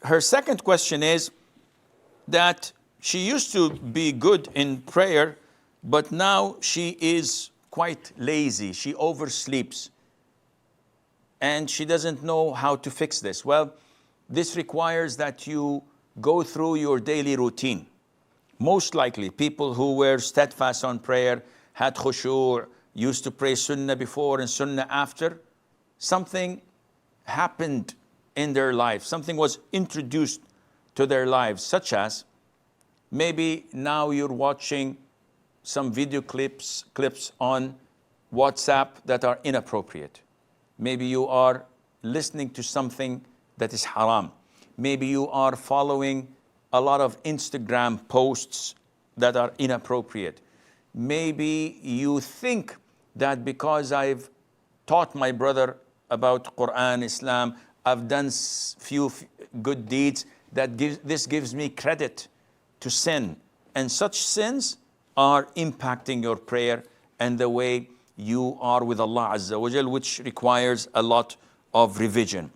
her second question is that she used to be good in prayer, but now she is quite lazy. She oversleeps. And she doesn't know how to fix this. Well, this requires that you go through your daily routine. Most likely, people who were steadfast on prayer, had khushu', used to pray sunnah before and sunnah after, something happened in their life. Something was introduced to their lives, such as maybe now you're watching some video clips on WhatsApp that are inappropriate. Maybe you are listening to something that is haram. Maybe you are following a lot of Instagram posts that are inappropriate. Maybe you think that because I've taught my brother about Quran, Islam, I've done few good deeds, that this gives me credit to sin. And such sins are impacting your prayer and the way you are with Allah Azza wa Jal, which requires a lot of revision.